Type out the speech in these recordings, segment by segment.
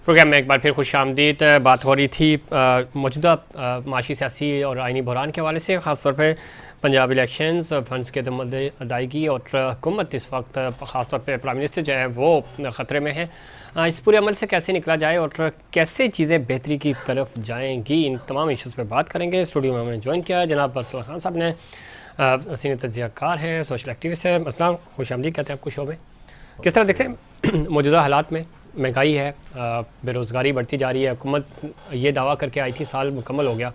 Programme में एक बार फिर खुश आमदीद। बात हो रही थी मौजूदा माशी सियासी और आइनी बहरान के हवाले से, ख़ास तौर पर पंजाब इलेक्शंस, फंड्स के अदायगी और हुकूमत इस वक्त ख़ास तौर पर प्राइम मिनिस्टर जो है वो ख़तरे में है। इस पूरे अमल से कैसे निकला जाए और कैसे चीज़ें बेहतरी की तरफ जाएंगी, इन तमाम इशूज़ पर बात करेंगे। स्टूडियो में हमने ज्वाइन किया है जनाब अरसलान खान साहब ने, सीनियर तज्ज़ियाकार हैं, सोशल एक्टिविस्ट हैं। अस्सलाम, खुश आमदीद कहते हैं आपको शो में। किस तरह देखते हैं मौजूदा हालात में? महंगाई है, बेरोज़गारी बढ़ती जा रही है। हुकूमत ये दावा करके आई थी साल मुकम्मल हो गया,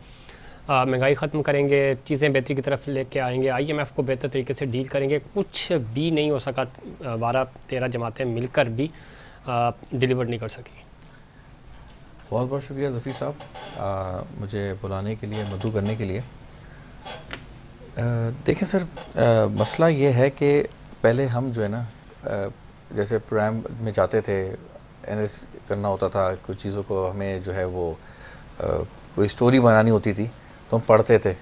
महंगाई ख़त्म करेंगे, चीज़ें बेहतरी की तरफ लेके आएंगे, IMF को बेहतर तरीके से डील करेंगे। कुछ भी नहीं हो सका, 12-13 जमातें मिलकर भी डिलीवर नहीं कर सकी। बहुत बहुत शुक्रिया ज़फ़ी साहब मुझे बुलाने के लिए, मदऊ करने के लिए। देखें सर, मसला ये है कि पहले हम जो है ना, जैसे प्रोग्राम में जाते थे, NS करना होता था, कुछ चीज़ों को हमें जो है वो कोई स्टोरी बनानी होती थी तो हम पढ़ते थे,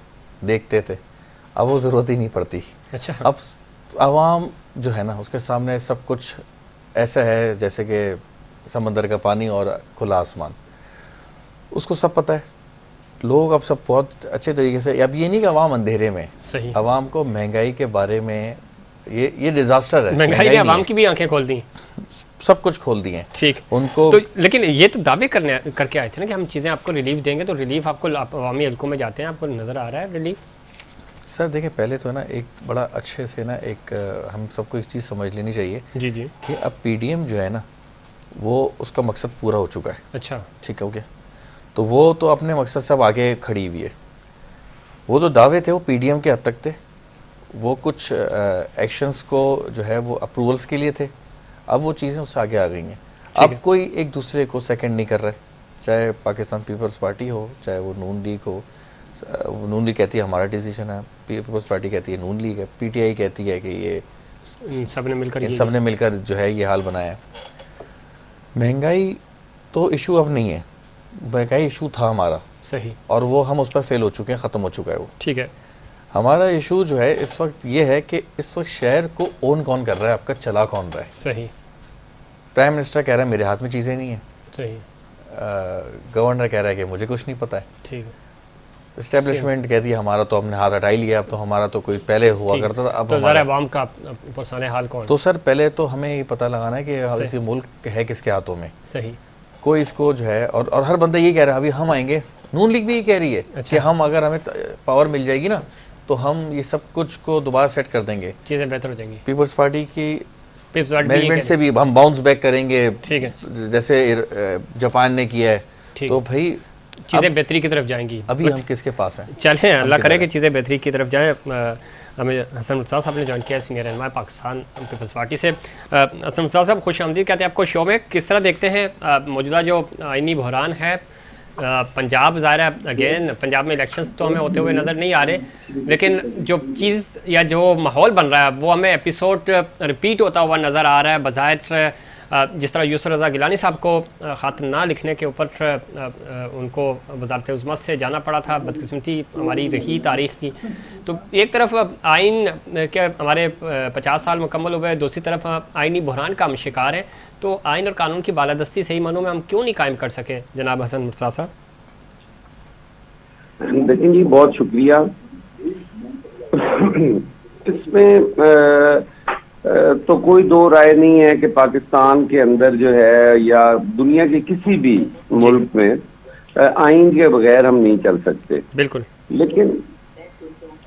देखते थे। अब वो ज़रूरत ही नहीं पड़ती। अच्छा। अब आवाम जो है ना, उसके सामने सब कुछ ऐसा है जैसे कि समंदर का पानी और खुला आसमान, उसको सब पता है। लोग अब सब बहुत अच्छे तरीके से, अब ये नहीं कि आवाम अंधेरे में, सही, आवाम को महंगाई के बारे में ये डिजास्टर है। महंगाई ने आवाम की भी आंखें खोल दी, सब कुछ खोल दिए ठीक उनको। तो लेकिन ये तो दावे करके आए थे ना कि हम चीज़ें आपको रिलीफ देंगे, तो रिलीफ आपको अवामी हल्कों में जाते हैं, आपको नज़र आ रहा है रिलीफ? सर देखिए, पहले तो ना एक बड़ा अच्छे से ना एक हम सबको एक चीज़ समझ लेनी चाहिए जी कि अब PDM जो है ना, वो उसका मकसद पूरा हो चुका है। अच्छा, ठीक हो गया, तो वो तो अपने मकसद से अब आगे खड़ी हुई है। वो जो दावे थे वो PDM के हद तक थे, वो कुछ एक्शंस को जो है वो अप्रूवल्स के लिए थे। अब वो चीज़ें उससे आगे आ गई हैं। अब कोई एक दूसरे को सेकंड नहीं कर रहा है, चाहे पाकिस्तान पीपल्स पार्टी हो, चाहे वो नून लीग हो। नून लीग कहती है हमारा डिसीजन है, पीपल्स पार्टी कहती है नून लीग है, PTI कहती है कि ये सब ने मिलकर जो है ये हाल बनाया है। महंगाई तो इशू अब नहीं है, महंगाई इशू था हमारा, सही, और वो हम उस पर फेल हो चुके हैं, ख़त्म हो चुका है वो। ठीक है। हमारा इशू जो है इस वक्त ये है कि इस वक्त शहर को ओन कौन कर रहा है, आपका चला कौन रहा है। सही, प्राइम मिनिस्टर कह रहा है मेरे हाथ में चीज़ें नहीं है, सही, गवर्नर कह रहा है कि मुझे कुछ नहीं पता है, ठीक है। इस्टेब्लिशमेंट कहती है हमारा तो हमने हाथ हटा ही लिया, अब तो हमारा तो कोई पहले हुआ करता था, अब तो ज़रा अवाम का परेशान हाल कौन? तो सर पहले तो हमें ये पता लगाना है कि इस मुल्क है किसके हाथों में। सही, कोई इसको जो है, और हर बंदा ये कह रहा है अभी हम आएंगे, नून लीग भी ये कह रही है कि हम अगर हमें पावर मिल जाएगी ना तो हम ये सब कुछ को दोबारा सेट कर देंगे, चीज़ें बेहतर हो जाएंगी। पीपल्स पार्टी की मैनेजमेंट से भी हम बाउंस बैक करेंगे, ठीक है, जैसे जापान ने किया है। तो भाई चीज़ें बेहतरी की तरफ जाएंगी। अभी हम किसके पास हैं? चलें, अल्लाह करे कि चीज़ें बेहतरी की तरफ जाएँ। हमें हसन मुर्तज़ा साहब ने ज्वाइन किया, सीनियर रहनुमा पाकिस्तान पीपल्स पार्टी से। हसन मुर्तज़ा साहब, खुश आमदीद कहते हैं आपको शो में। किस तरह देखते हैं मौजूदा जो आइनी बहरान है? पंजाब ज़ाहिर है, अगेन पंजाब में इलेक्शंस तो हमें होते हुए नज़र नहीं आ रहे, लेकिन जो चीज़ या जो माहौल बन रहा है वो हमें एपिसोड रिपीट होता हुआ नज़र आ रहा है। बज़ाहिर जिस तरह यूसुफ रज़ा गिलानी साहब को ख़त ना लिखने के ऊपर उनको वज़ारत उज़्मा से जाना पड़ा था, बदकिस्मती हमारी रही तारीख़ की। तो एक तरफ आइन के हमारे 50 साल मुकम्मल हुए, दूसरी तरफ आइनी बहरान का हम शिकार है। तो आइन और कानून की बालादस्ती सही मानों में हम क्यों नहीं कायम कर सके जनाब हसन मुर्तज़ा साहब? देखिए जी, बहुत शुक्रिया। इसमें तो कोई दो राय नहीं है कि पाकिस्तान के अंदर जो है या दुनिया के किसी भी मुल्क में आइन के बगैर हम नहीं चल सकते। बिल्कुल। लेकिन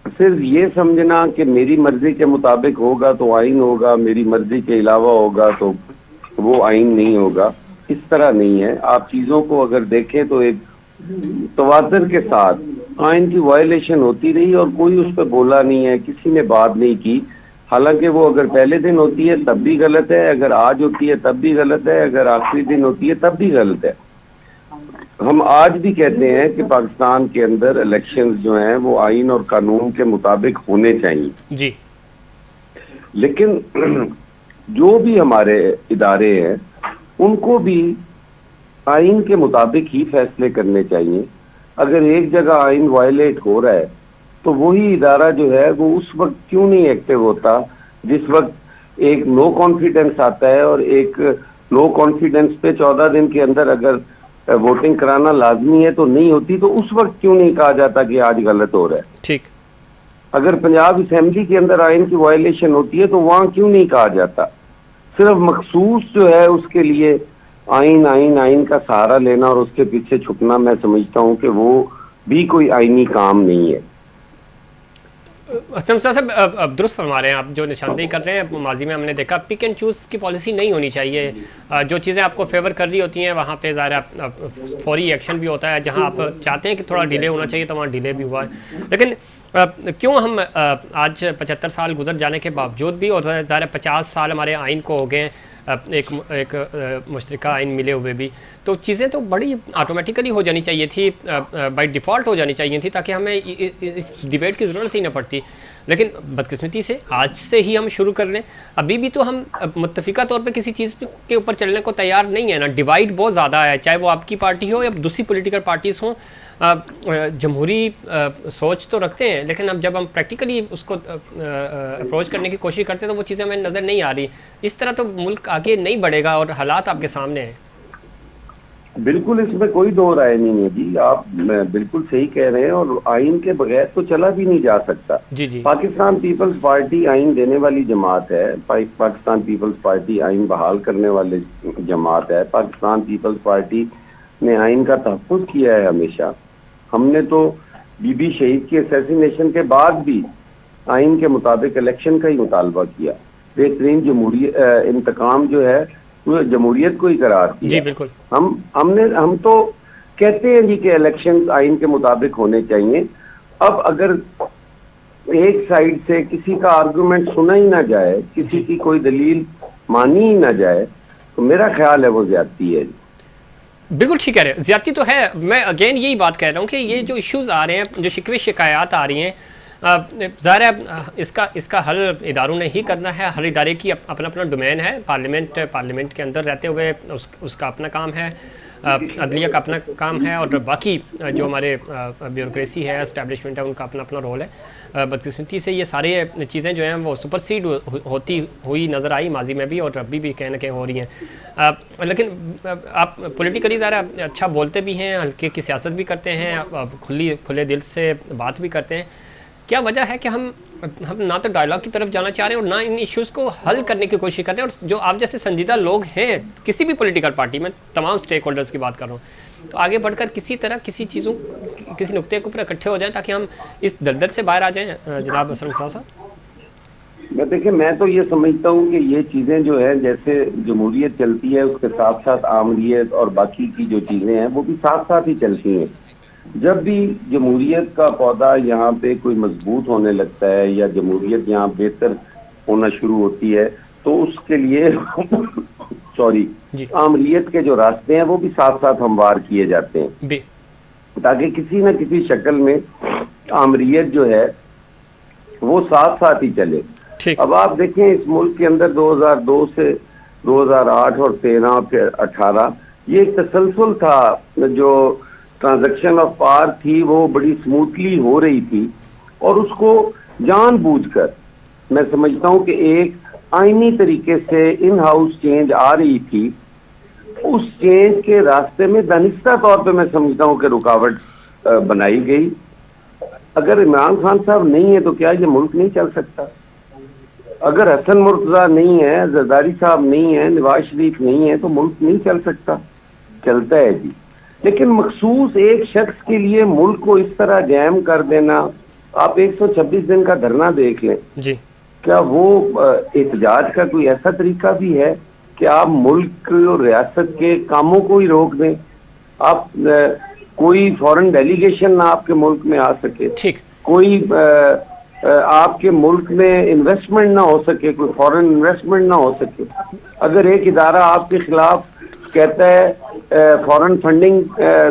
सिर्फ ये समझना कि मेरी मर्जी के मुताबिक होगा तो आइन होगा, मेरी मर्जी के अलावा होगा तो वो आइन नहीं होगा, इस तरह नहीं है। आप चीजों को अगर देखें तो एक तवाज़ुन के साथ आइन की वायलेशन होती रही और कोई उस पर बोला नहीं है, किसी ने बात नहीं की। हालांकि वो अगर पहले दिन होती है तब भी गलत है, अगर आज होती है तब भी गलत है, अगर आखिरी दिन होती है तब भी गलत है। हम आज भी कहते हैं कि पाकिस्तान के अंदर इलेक्शंस जो हैं वो आइन और कानून के मुताबिक होने चाहिए जी, लेकिन जो भी हमारे इदारे हैं उनको भी आइन के मुताबिक ही फैसले करने चाहिए। अगर एक जगह आइन वायलेट हो रहा है तो वही इदारा जो है वो उस वक्त क्यों नहीं एक्टिव होता जिस वक्त एक नो कॉन्फिडेंस आता है और एक लो कॉन्फिडेंस पे 14 दिन के अंदर अगर वोटिंग कराना लाजमी है तो नहीं होती, तो उस वक्त क्यों नहीं कहा जाता कि आज गलत हो रहा है? ठीक। अगर पंजाब असेंबली के अंदर आइन की वायलेशन होती है तो वहां क्यों नहीं कहा जाता? सिर्फ मखसूस जो है उसके लिए आइन आइन आइन का सहारा लेना और उसके पीछे छुपना, मैं समझता हूं कि वो भी कोई आइनी काम नहीं है। साहब अब दुरुस्त फरमा रहे हैं आप, जो निशानदेही कर रहे हैं माजी में हमने देखा पिक एंड चूज़ की पॉलिसी नहीं होनी चाहिए। जो चीज़ें आपको फेवर कर रही होती हैं वहाँ पे ज़ाहिर फौरी एक्शन भी होता है, जहाँ आप चाहते हैं कि थोड़ा डिले होना चाहिए तो वहाँ डिले भी हुआ है। लेकिन क्यों हम आज 75 साल गुजर जाने के बावजूद भी, और ज़ाहिर 50 साल हमारे आइन को हो गए एक मुश्तरका आइन मिले हुए भी, तो चीज़ें तो बड़ी ऑटोमेटिकली हो जानी चाहिए थी, बाय डिफ़ॉल्ट हो जानी चाहिए थी, ताकि हमें इस डिबेट की ज़रूरत ही ना पड़ती। लेकिन बदकिस्मती से आज से ही हम शुरू कर लें, अभी भी तो हम मुत्तफ़िका तौर पे किसी चीज़ के ऊपर चलने को तैयार नहीं है ना। डिवाइड बहुत ज़्यादा है, चाहे वो आपकी पार्टी हो या दूसरी पॉलिटिकल पार्टीज़ हों। जमहूरी सोच तो रखते हैं, लेकिन अब जब हम प्रैक्टिकली उसको अप्रोच करने की कोशिश करते हैं तो वो चीज़ें हमें नज़र नहीं आ रही। इस तरह तो मुल्क आगे नहीं बढ़ेगा, और हालात आपके सामने हैं। बिल्कुल, इसमें कोई दो राय नहीं है जी, आप बिल्कुल सही कह रहे हैं, और आइन के बगैर तो चला भी नहीं जा सकता। जी जी। पाकिस्तान पीपल्स पार्टी आइन देने वाली जमात है, पाकिस्तान पीपल्स पार्टी आइन बहाल करने वाले जमात है। पाकिस्तान पीपल्स पार्टी ने आइन का तहफ़्फ़ुज़ किया है हमेशा। हमने तो बीबी शहीद के असैसिनेशन के बाद भी आइन के मुताबिक इलेक्शन का ही मुतालबा किया। बेहतरीन जमहूरियत इंतकाम जो है वो जमहूरियत को ही करार किया। जी बिल्कुल। हम तो कहते हैं जी कि इलेक्शन आइन के मुताबिक होने चाहिए। अब अगर एक साइड से किसी का आर्गुमेंट सुना ही ना जाए, किसी की कोई दलील मानी ही ना जाए, तो मेरा ख्याल है वो ज्यादती है। बिल्कुल ठीक कह रहे हैं, ज्यादती तो है। मैं अगेन यही बात कह रहा हूँ कि ये जो इश्यूज आ रहे हैं, जो शिकवे शिकायत आ रही हैं, ज़ाहिर है इसका हल इदारों ने ही करना है। हर इदारे की अपना अपना डोमेन है। पार्लियामेंट के अंदर रहते हुए उसका अपना काम है, अदलिया का अपना काम है, और बाकी जो हमारे ब्यूरोक्रेसी है, एस्टैब्लिशमेंट है, उनका अपना अपना रोल है। बदकिस्मती से ये सारे चीज़ें जो हैं वो सुपरसीड होती हुई नज़र आई माजी में भी, और अभी भी कहीं ना कहीं हो रही हैं। लेकिन आप पॉलिटिकली ज़रा अच्छा बोलते भी हैं, हल्के की सियासत भी करते हैं, खुले दिल से बात भी करते हैं। क्या वजह है कि हम ना तो डायलॉग की तरफ जाना चाह रहे हैं और ना इन इश्यूज़ को हल करने की कोशिश कर रहे हैं? और जो आप जैसे संजीदा लोग हैं किसी भी पॉलिटिकल पार्टी में, तमाम स्टेक होल्डर्स की बात कर रहा हूँ, तो आगे बढ़कर किसी तरह किसी नुक्ते के ऊपर इकट्ठे हो जाएं ताकि हम इस दलदल से बाहर आ जाएं। जनाब असलम साहब, मैं तो ये समझता हूँ कि ये चीज़ें जो है, जैसे जमहूरियत चलती है उसके साथ साथ आमरीत और बाकी की जो चीज़ें हैं वो भी साथ साथ ही चलती हैं। जब भी जमहूरियत का पौधा यहाँ पे कोई मजबूत होने लगता है या जमहूरियत यहाँ बेहतर होना शुरू होती है, तो उसके लिए आमरीत के जो रास्ते हैं वो भी साथ साथ हमवार किए जाते हैं, ताकि किसी न किसी शक्ल में आमरीत जो है वो साथ साथ ही चले। अब आप देखें इस मुल्क के अंदर 2002 से 2008 और 13 फिर 18 ये एक तसलसल था, जो ट्रांजैक्शन ऑफ पावर थी वो बड़ी स्मूथली हो रही थी, और उसको जानबूझकर मैं समझता हूं कि एक आईनी तरीके से इन हाउस चेंज आ रही थी। उस चेंज के रास्ते में दानिस्ता तौर पे मैं समझता हूं कि रुकावट बनाई गई। अगर इमरान खान साहब नहीं है तो क्या ये मुल्क नहीं चल सकता? अगर हसन मुर्तजा नहीं है, जरदारी साहब नहीं है, नवाज शरीफ नहीं है, तो मुल्क नहीं चल सकता? चलता है जी। लेकिन मखसूस एक शख्स के लिए मुल्क को इस तरह जैम कर देना, आप 126 दिन का धरना देख लें जी, क्या वो एहतजाज का कोई ऐसा तरीका भी है कि आप मुल्क और रियासत के कामों को ही रोक दें? आप कोई फॉरेन डेलीगेशन ना आपके मुल्क में आ सके, ठीक, कोई आपके मुल्क में इन्वेस्टमेंट ना हो सके, कोई फॉरेन इन्वेस्टमेंट ना हो सके। अगर एक इदारा आपके खिलाफ कहता है फॉरेन फंडिंग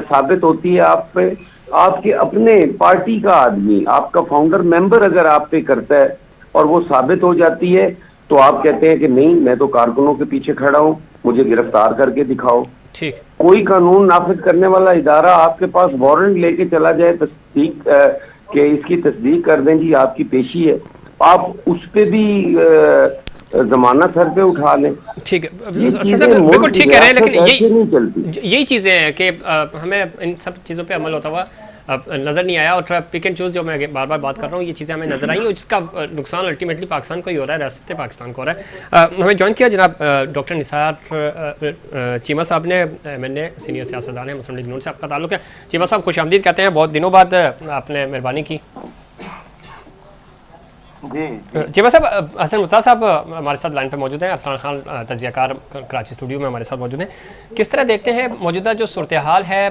साबित होती है आप पे, आपके अपने पार्टी का आदमी, आपका फाउंडर मेंबर अगर आप पे करता है और वो साबित हो जाती है, तो आप कहते हैं कि नहीं, मैं तो कारकुनों के पीछे खड़ा हूं, मुझे गिरफ्तार करके दिखाओ। ठीक, कोई कानून नाफिज करने वाला इदारा आपके पास वारंट लेके चला जाए तस्दीक कि इसकी तस्दीक कर दें जी, आपकी पेशी है, आप उस पे भी जमाना सर पे उठा लें। ठीक है ये सर, चीजें बिल्कुल मुल्क की ठीक कह रहे हैं, लेकिन रियासत ऐसे नहीं चलती। यही चीज़ें हैं कि हमें इन सब चीज़ों पे अमल होता हुआ नज़र नहीं आया, और पिक एंड चूज जो मैं बार बार बात कर रहा हूँ, ये चीज़ें हमें नजर आई, और जिसका नुकसान अल्टीमेटली पाकिस्तान को ही हो रहा है, रियासत पाकिस्तान को हो रहा है। हमें ज्वाइन किया जनाब डॉक्टर निसार चीमा साहब ने, MNA सीनियर सियासतदान है, मुस्लिम लीग नून से आपका ताल्लुक है। चीमा साहब खुश आमदीद कहते हैं, बहुत दिनों बाद आपने मेहरबानी की। जी चीमा साहब, हसन मुर्तज़ा साहब हमारे साथ लाइन पे मौजूद हैं, अरसलान खान तजियाकार कराची स्टूडियो में हमारे साथ मौजूद हैं। किस तरह देखते हैं मौजूदा जो सूरत हाल है,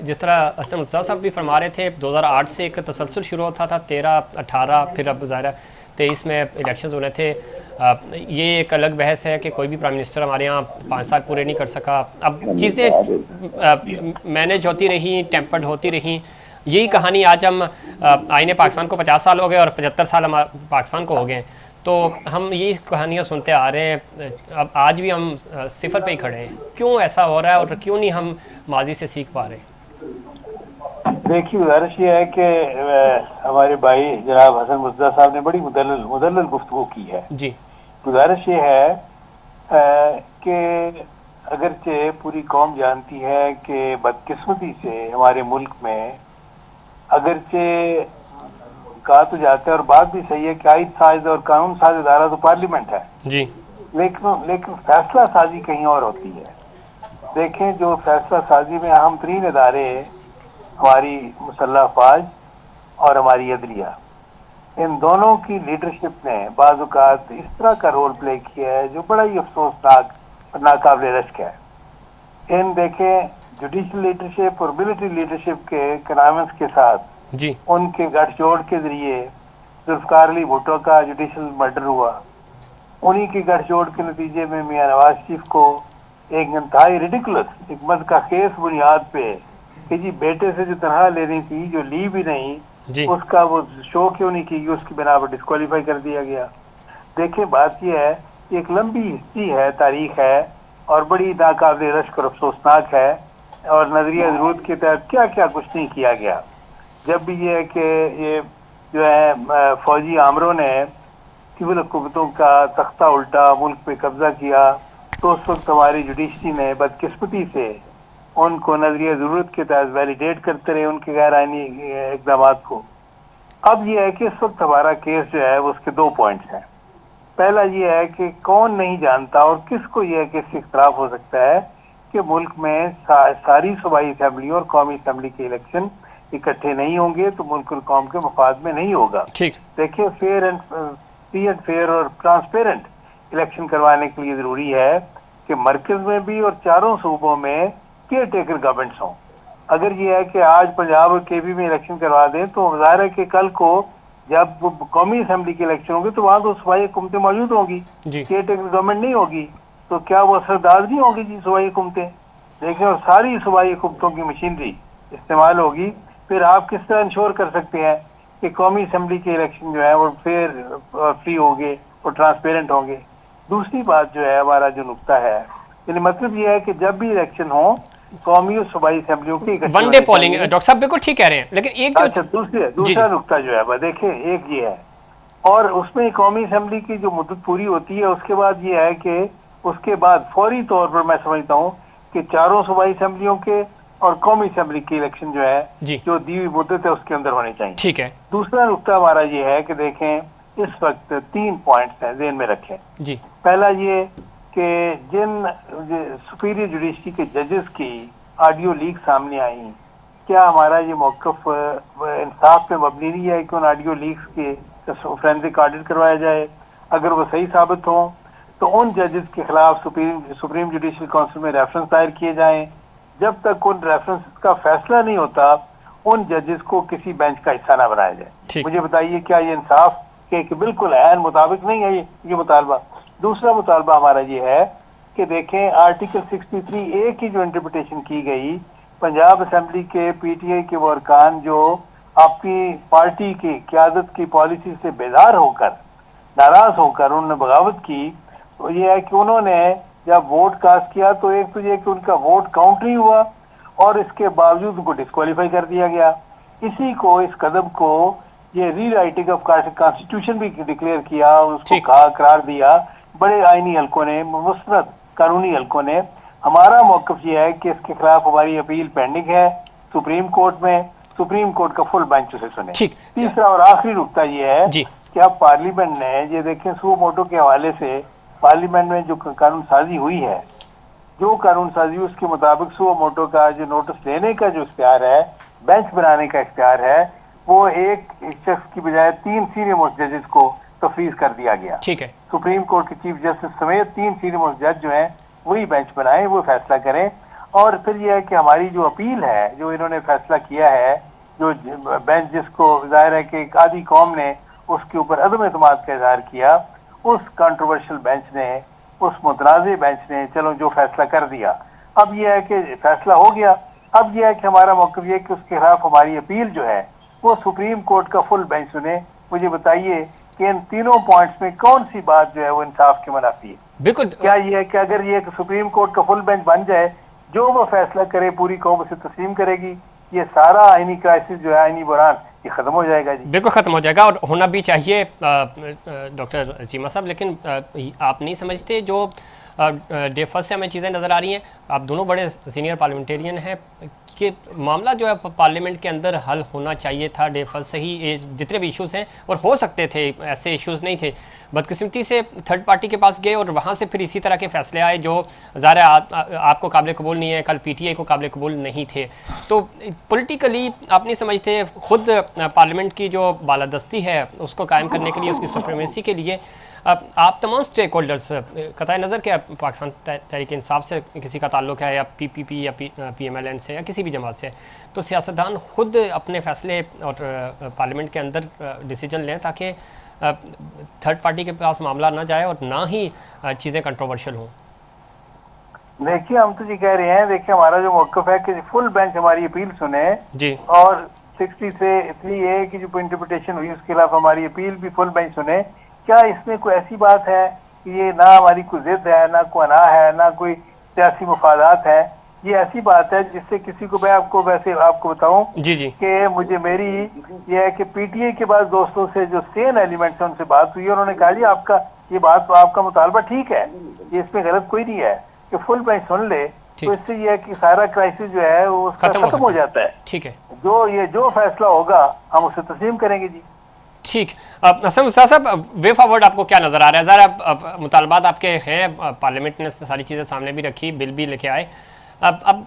जिस तरह हसन मुर्तज़ा साहब भी फरमा रहे थे 2008 से एक तसलसल शुरू होता था, 13, 18, फिर अब ज़ाहिर 23 में इलेक्शन होने थे। ये एक अलग बहस है कि कोई भी प्राइम मिनिस्टर हमारे यहाँ 5 साल पूरे नहीं कर सका। अब चीज़ें मैनेज होती रही, टेम्पर्ड होती रही, यही कहानी आज हम आईने पाकिस्तान को 50 साल हो गए और 75 साल हम पाकिस्तान को हो गए, तो हम यही कहानियाँ सुनते आ रहे हैं। अब आज भी हम सिफर पे ही खड़े हैं, क्यों ऐसा हो रहा है और क्यों नहीं हम माजी से सीख पा रहे? देखिए, गुजारिश ये है कि हमारे भाई जनाब हसन मुर्तज़ा साहब ने बड़ी मुदल्लल गुफ्तगू की है। जी, गुजारिश ये है कि अगरचे पूरी कौम जानती है कि बदकिस्मती से हमारे मुल्क में अगरचे कहा तो जाता है, और बात भी सही है कि आइन साज और कानून साज इदारा तो पार्लियामेंट है, जी, लेकिन फैसला साजी कहीं और होती है। देखें, जो फैसला साजी में अहम तरीन इदारे हमारी मुसल्लह अफवाज और हमारी अदलिया, इन दोनों की लीडरशिप ने बाज़ औक़ात इस तरह का रोल प्ले किया है जो बड़ा ही अफसोसनाक और नाकाबिल रश्क है। इन देखें, जुडिशल लीडरशिप और मिलिट्री लीडरशिप के कनामेंस के साथ जी, उनके गठजोड़ के जरिए जुल्फ़िकार अली भुट्टो का जुडिशल मर्डर हुआ। उन्हीं के गठजोड़ के नतीजे में मियां नवाज शरीफ को एक इंतहाई रिडिकुलस, एक मद का केस बुनियाद पे कि जी बेटे से जो तनख्वाह लेनी थी, जो ली भी नहीं, जी, उसका वो शो क्यों नहीं की, उसकी बिना पर डिस्क्वालीफाई कर दिया गया। देखिए, बात यह है, एक लंबी हिस्ट्री है, तारीख है, और बड़ी नाकाबिल रश्क और अफसोसनाक है, और नजरिया जरूरत के तहत क्या क्या कुछ नहीं किया गया। जब भी ये है कि ये जो है फौजी आमरों ने सिविल हुकूमतों का तख्ता उल्टा, मुल्क पे कब्जा किया, तो उस वक्त हमारी जुडिशरी ने बदकिस्मती से उनको नजरिया जरूरत के तहत वैलिडेट करते रहे, उनके गैर आईनी इकदाम को। अब यह है कि इस वक्त हमारा केस जो है उसके 2 पॉइंट्स हैं। पहला ये है कि कौन नहीं जानता और किसको यह है कि इससे इख्तलाफ हो सकता है कि मुल्क में सारी सूबाई असेंबली और कौमी असेंबली के इलेक्शन इकट्ठे नहीं होंगे तो मुल्क और कौम के मफाद में नहीं होगा। ठीक, देखिए, फ्री एंड फेयर और ट्रांसपेरेंट इलेक्शन करवाने के लिए जरूरी है कि मरकज में भी और चारों सूबों में केयर टेकर गवर्नमेंट्स हों। अगर ये है कि आज पंजाब और केबी में इलेक्शन करवा दें तो जाहिर है कि कल को जब कौमी असेंबली के इलेक्शन होंगे तो वहां तो सूबाई हुकूमतें मौजूद होंगी, केयर टेकर गवर्नमेंट नहीं होगी, तो क्या वो असरदार नहीं होगी जी सूबाई हुकूमतें? देखिए, और सारी सूबाई हुकूमतों की मशीनरी इस्तेमाल होगी। फिर आप किस तरह इंश्योर कर सकते हैं कि कौमी असेंबली के इलेक्शन जो है वो फेयर और फ्री होंगे और ट्रांसपेरेंट होंगे? दूसरी बात जो है, हमारा जो नुक्ता है, यानी मतलब ये है कि जब भी इलेक्शन हो कौमी और सूबाई असेंबलियों की वन डे पोलिंग, डॉक्टर साहब बिल्कुल ठीक कह रहे हैं, लेकिन एक जो अच्छा, दूसरा नुक्ता जो है, देखिए, एक ये है, और उसमें कौमी असेंबली की जो मुद्दत पूरी होती है उसके बाद ये है कि उसके बाद फौरी तौर पर मैं समझता हूँ कि चारों सूबाई असेंबलियों के और कौमी असेंबली के इलेक्शन जो है, जो दी हुई मुद्दत है उसके अंदर होने चाहिए। ठीक है। दूसरा नुक्ता हमारा ये है कि देखें, इस वक्त 3 पॉइंट्स हैं, ज़हन में रखें जी। पहला ये कि जिन सुपीरियर जुडिशरी के जजेस की ऑडियो लीक सामने आई, क्या हमारा ये मौक़िफ़ इंसाफ पे मबनी नहीं है कि उन ऑडियो लीक्स के फोरेंसिक ऑडिट करवाया जाए? अगर वो सही साबित हो तो उन जजेस के खिलाफ सुप्रीम जुडिशल काउंसिल में रेफरेंस दायर किए जाएं। जब तक उन रेफरेंस का फैसला नहीं होता उन जजेस को किसी बेंच का हिस्सा ना बनाया जाए। मुझे बताइए, क्या ये इंसाफ के बिल्कुल ऐन मुताबिक नहीं है ये मुतालबा? दूसरा मुतालबा हमारा ये है कि देखें, आर्टिकल 63A की जो इंटरप्रिटेशन की गई, पंजाब असेंबली के पीटीआई के वर्कान जो अपनी पार्टी की क़यादत की पॉलिसी से बेजार होकर, नाराज होकर उन्होंने बगावत की, तो ये है कि उन्होंने जब वोट कास्ट किया तो एक तो ये कि उनका वोट काउंट नहीं हुआ और इसके बावजूद उनको डिस्क्वालीफाई कर दिया गया। इसी को, इस कदम को ये रीराइटिंग ऑफ कॉन्स्टिट्यूशन भी डिक्लेयर किया, उसको कहा, करार दिया बड़े आईनी हलकों ने, मुस्तरद कानूनी हलकों ने। हमारा मौकफ ये है कि इसके खिलाफ हमारी अपील पेंडिंग है सुप्रीम कोर्ट में, सुप्रीम कोर्ट का फुल बेंच उसे सुने। तीसरा और आखिरी नुकता ये है कि अब पार्लियामेंट ने, ये देखें सुओ मोटो के हवाले से पार्लियामेंट में जो कानून साजी हुई है, जो कानून साजी उसके मुताबिक सुओ मोटो का जो नोटिस लेने का जो इख्तियार है, बेंच बनाने का इख्तियार है, वो एक शख्स की बजाय 3 सीनियर मोस्ट जजेस को तफवीज कर दिया गया। ठीक है, सुप्रीम कोर्ट के चीफ जस्टिस समेत 3 सीनियर मोस्ट जज जो हैं वही बेंच बनाए, वो फैसला करें। और फिर यह है कि हमारी जो अपील है, जो इन्होंने फैसला किया है, जो बेंच जिसको जाहिर है कि एक आधी कौम ने उसके ऊपर अदम एतमाद का इजहार किया, उस कंट्रोवर्शियल बेंच ने, उस मुतनाज़े बेंच ने चलो जो फैसला कर दिया। अब यह है कि फैसला हो गया, अब यह है कि हमारा मौक़िफ़ यह है कि उसके खिलाफ हमारी अपील जो है वो सुप्रीम कोर्ट का फुल बेंच सुने। मुझे बताइए कि इन तीनों पॉइंट्स में कौन सी बात जो है वो इंसाफ के मुनाफी है? बिल्कुल। क्या ये है कि अगर ये सुप्रीम कोर्ट का फुल बेंच बन जाए, जो वो फैसला करे पूरी कौम उसे तस्लीम करेगी, ये सारा आईनी क्राइसिस जो है, आईनी बुरान, ये खत्म हो जाएगा जी। बिल्कुल खत्म हो जाएगा और होना भी चाहिए डॉक्टर चीमा साहब। लेकिन आप नहीं समझते जो डे फर्स्ट से हमें चीज़ें नज़र आ रही हैं, आप दोनों बड़े सीनियर पार्लियामेंटेरियन हैं, कि मामला जो है पार्लियामेंट के अंदर हल होना चाहिए था डे फर्स्ट से ही। जितने भी इश्यूज़ हैं और हो सकते थे, ऐसे इश्यूज़ नहीं थे, बदकिस्मती से थर्ड पार्टी के पास गए और वहाँ से फिर इसी तरह के फैसले आए जो ज़ाहिर है आपको काबिल कबूल नहीं है, कल पीटीआई को काबिल कबूल नहीं थे। तो पॉलिटिकली आप नहीं समझते खुद पार्लियामेंट की जो बालादस्ती है उसको कायम करने के लिए, उसकी सुप्रीमेसी के लिए आप तमाम स्टेक होल्डर्स, कतई नज़र के पाकिस्तान तहरीक इंसाफ से किसी का ताल्लुक है या पीपीपी या पीएमएलएन से या किसी भी जमात से, तो सियासतदान खुद अपने फैसले और पार्लियामेंट के अंदर डिसीजन लें ताकि थर्ड पार्टी के पास मामला ना जाए और ना ही चीज़ें कंट्रोवर्शियल हों। देखिए हम तो जी कह रहे हैं, देखिए हमारा जो मौक़िफ़ है कि फुल बेंच हमारी अपील सुने जी, और 60 से इतनी है कि जो इंटरप्रिटेशन हुई उसके खिलाफ हमारी अपील भी फुल बेंच सुने। क्या इसमें कोई ऐसी बात है कि ये ना हमारी कोई जिद है, ना कोई अना है, ना कोई सियासी मुफादात है? ये ऐसी बात है जिससे किसी को, मैं आपको वैसे आपको बताऊं जी जी, कि मुझे मेरी ये है कि पीटीआई के बाद दोस्तों से जो सेन एलिमेंट्स है उनसे बात हुई, उन्होंने कहा जी आपका ये बात, आपका मुतालबा ठीक है, ये इसमें गलत कोई नहीं है, कि फुल बेंच सुन ले तो इससे ये है कि सारा क्राइसिस जो है वो खत्म हो जाता है। ठीक है, जो फैसला होगा हम उसे तस्लीम करेंगे जी। ठीक। हसन मुस्तफा साहब, वे फॉरवर्ड आपको क्या नज़र आ रहा है? ज़रा मुतालबात आपके हैं, पार्लियामेंट ने सारी चीज़ें सामने भी रखी, बिल भी लेके आए, अब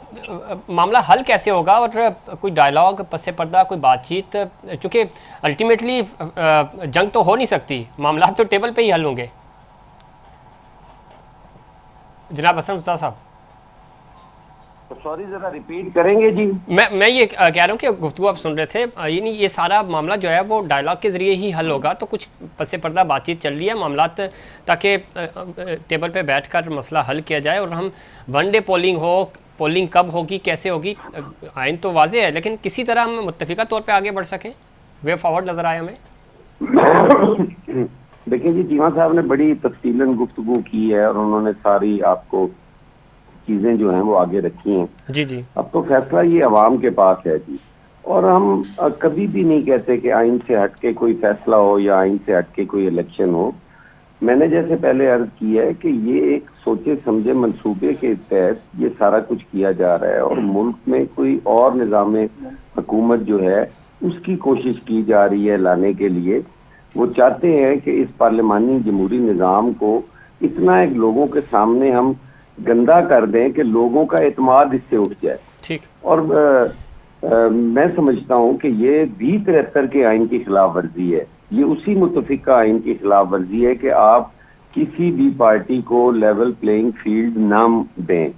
मामला हल कैसे होगा? और कोई डायलॉग, पस्से पर्दा, कोई बातचीत, चूँकि अल्टीमेटली जंग तो हो नहीं सकती, मामला तो टेबल पे ही हल होंगे। जनाब हसन मुस्तफा साहब, सॉरी जरा रिपीट करेंगे जी। मैं ये कह रहा हूँ कि गुफ्तगू आप सुन रहे थे, ये सारा मामला जो है वो डायलॉग के ज़रिए ही हल होगा, तो कुछ पस्से पर्दा बातचीत चल रही है मामला, ताकि टेबल पे बैठकर मसला हल किया जाए और हम वन डे पोलिंग हो, पोलिंग कब होगी, कैसे होगी, आइन तो वाजे है, लेकिन किसी तरह हम मुत्तफ़िका तौर पे आगे बढ़ सकें। वे फॉरवर्ड नज़र आए हमें। देखिए जी, चीमा साहब ने बड़ी तफसीलन गुफ्तगू की है और उन्होंने सारी आपको चीजें जो हैं वो आगे रखी हैं। जी जी, अब तो फैसला ये अवाम के पास है जी, और हम कभी भी नहीं कहते कि आइन से हटके कोई फैसला हो या आइन से हटके कोई इलेक्शन हो। मैंने जैसे पहले अर्ज की है कि ये एक सोचे समझे मंसूबे के तहत ये सारा कुछ किया जा रहा है और मुल्क में कोई और निज़ाम हुकूमत जो है उसकी कोशिश की जा रही है लाने के लिए। वो चाहते हैं कि इस पार्लिमानी जमहूरी निज़ाम को इतना एक लोगों के सामने हम गंदा कर दें कि लोगों का एतमाद इससे उठ जाए। ठीक। और मैं समझता हूं कि ये भी 73 के आइन की खिलाफ वर्जी है, ये उसी मुतफिका आइन की खिलाफ वर्जी है कि आप किसी भी पार्टी को लेवल प्लेइंग फील्ड ना दें।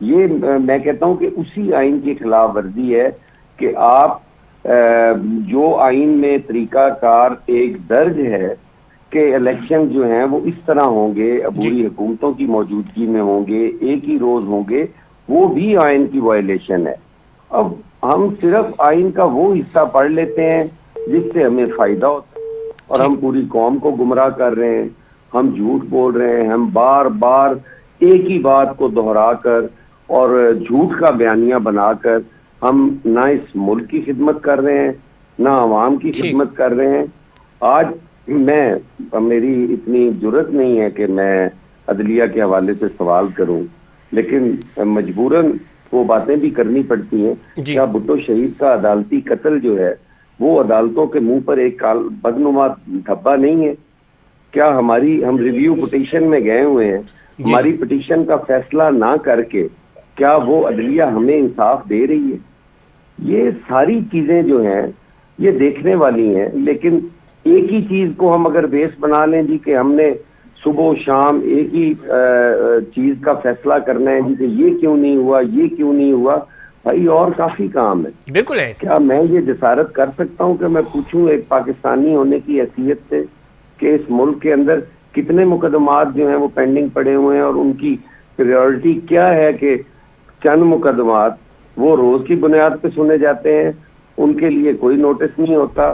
ये मैं कहता हूं कि उसी आइन की खिलाफ वर्जी है कि आप जो आइन में तरीकाकार एक दर्ज है कि इलेक्शन जो हैं वो इस तरह होंगे, अबूरी हुकूमतों की मौजूदगी में होंगे, एक ही रोज होंगे, वो भी आइन की वायलेशन है। अब हम सिर्फ आइन का वो हिस्सा पढ़ लेते हैं जिससे हमें फायदा होता है और हम पूरी कौम को गुमराह कर रहे हैं, हम झूठ बोल रहे हैं, हम बार बार एक ही बात को दोहरा कर और झूठ का बयानिया बनाकर हम ना इस मुल्क की खिदमत कर रहे हैं, ना आवाम की खिदमत कर रहे हैं। आज मेरी इतनी जुर्रत नहीं है कि मैं अदलिया के हवाले से सवाल करूं, लेकिन मजबूरन वो बातें भी करनी पड़ती हैं। क्या भुट्टो शहीद का अदालती कत्ल जो है वो अदालतों के मुंह पर एक बदनुमा धब्बा नहीं है? क्या हम रिव्यू पिटीशन में गए हुए हैं, हमारी पिटीशन का फैसला ना करके क्या वो अदलिया हमें इंसाफ दे रही है? ये सारी चीजें जो हैं ये देखने वाली हैं। लेकिन एक ही चीज को हम अगर बेस बना लें जी कि हमने सुबह शाम एक ही चीज का फैसला करना है जी कि ये क्यों नहीं हुआ, ये क्यों नहीं हुआ, भाई और काफी काम है। बिल्कुल है। क्या मैं ये जसारत कर सकता हूँ कि मैं पूछूं एक पाकिस्तानी होने की हैसियत से कि इस मुल्क के अंदर कितने मुकदमात जो हैं वो पेंडिंग पड़े हुए हैं और उनकी प्रायोरिटी क्या है कि चंद मुकदमात वो रोज की बुनियाद पे सुने जाते हैं, उनके लिए कोई नोटिस नहीं होता,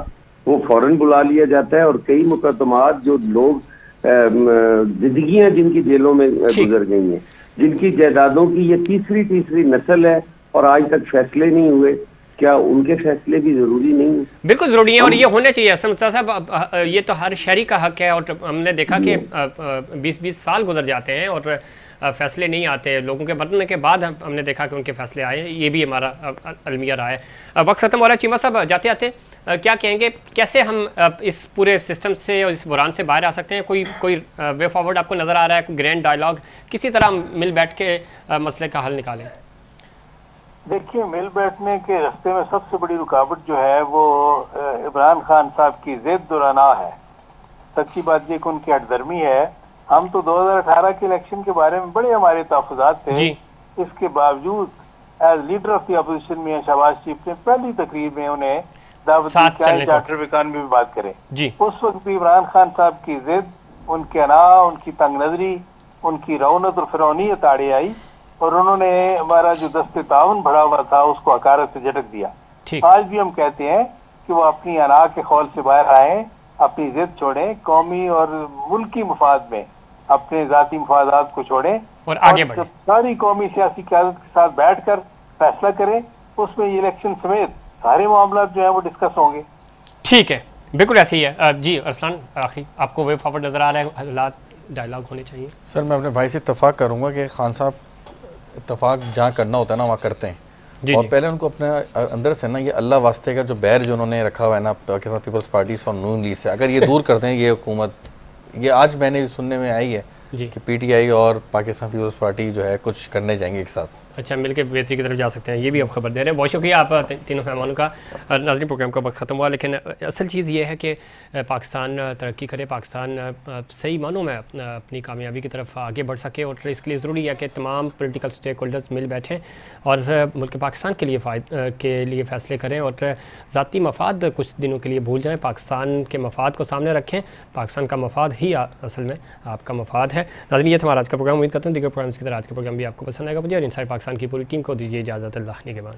वो फौरन बुला लिया जाता है, और कई मुकदमात जो लोग जिंदगियां जिनकी जेलों में गुजर गई हैं, जिनकी जायदादों की ये तीसरी नस्ल है और आज तक फैसले नहीं हुए, क्या उनके फैसले भी जरूरी नहीं है? बिल्कुल जरूरी है और ये होने चाहिए। असद साहब, ये तो हर शहरी का हक है और हमने देखा कि 20-20 साल गुजर जाते हैं और फैसले नहीं आते। लोगों के मरने के बाद हमने देखा कि उनके फैसले आए। ये भी हमारा अलमिया रहा है। वक्त खत्म हो रहा है। चीमा साहब, जाते आते क्या कहेंगे, कैसे हम इस पूरे सिस्टम से और इस बुरान से बाहर आ सकते हैं? कोई वे फॉरवर्ड आपको नज़र आ रहा है? कोई ग्रैंड डायलॉग, किसी तरह मिल बैठ के मसले का हल निकालें? देखिए, मिल बैठने के रास्ते में सबसे बड़ी रुकावट जो है वो इमरान खान साहब की जिद और अना है। सच्ची बात ये कि उनकी हटदर्मी है। हम तो 2018 के इलेक्शन के बारे में बड़े हमारे तहफ़्फ़ुज़ात थे, इसके बावजूद as leader of the opposition में शहबाज शरीफ ने पहली तकरीर में उन्हें दावत दी चार्टर इकॉनमी में बात करें। उस वक्त भी इमरान खान साहब की जिद, उनके अना, उनकी तंग नजरी, उनकी रौनत और फिरौनियत आड़े आई और उन्होंने हमारा जो दस्ते ताउन बढ़ा हुआ था उसको हकारत से झटक दिया। आज भी हम कहते हैं कि वो अपनी अना के खौल से बाहर आए, अपनी जिद छोड़ें, कौमी और मुल्की मफाद में अपने जाती मफादात को छोड़ें और आगे बढ़ें। सारी कौमी सियासी क़यादत के साथ बैठकर फैसला करें, उसमें इलेक्शन समेत सारे मामला जो है वो डिस्कस होंगे। ठीक है, बिल्कुल ऐसे ही है। जी अरसलान, आखिर आपको वे फॉरवर्ड नजर आ रहा है, हालात डायलॉग होने चाहिए? सर, मैं अपने भाई से इत्तफाक करूंगा कि खान साहब इत्तफाक जहाँ करना होता है ना वहाँ करते हैं। और पहले उनको अपने अंदर से ना ये अल्लाह वास्ते का जो बैर जो उन्होंने रखा हुआ है ना पाकिस्तान पीपल्स पार्टी और नून लीग से, अगर ये दूर करते हैं ये हुकूमत, ये आज मैंने सुनने में आई है कि पीटीआई और पाकिस्तान पीपल्स पार्टी जो है कुछ करने जाएंगे एक साथ। अच्छा, मिलकर बेहतरी की तरफ जा सकते हैं, ये भी आप खबर दे रहे हैं। बहुत शुक्रिया आप तीनों मेहमानों का। नाज़रीन, प्रोग्राम का वक्त ख़त्म हुआ, लेकिन असल चीज़ ये है कि पाकिस्तान तरक्की करे, पाकिस्तान सही मानों में अपनी कामयाबी की तरफ आगे बढ़ सके और इसके लिए ज़रूरी है कि तमाम पॉलिटिकल स्टेक होल्डर्स मिल बैठें और मुल्क पाकिस्तान के लिए फ़ैसले करें और ज़ाती मफाद कुछ दिनों के लिए भूल जाएँ, पाकिस्तान के मफाद को सामने रखें। पाकिस्तान का मफाद ही असल में आपका मफाद है। नाज़रीन, ये था हमारा आज का प्रोग्राम। उम्मीद करता हूँ दीगर प्रोग्राम्स की तरह आज का प्रोग्राम भी आपको पसंद आएगा। मुझे और इनसाइड पाकिस्तान की पूरी टीम को दीजिए इजाज़त। अल्लाह निगहबान।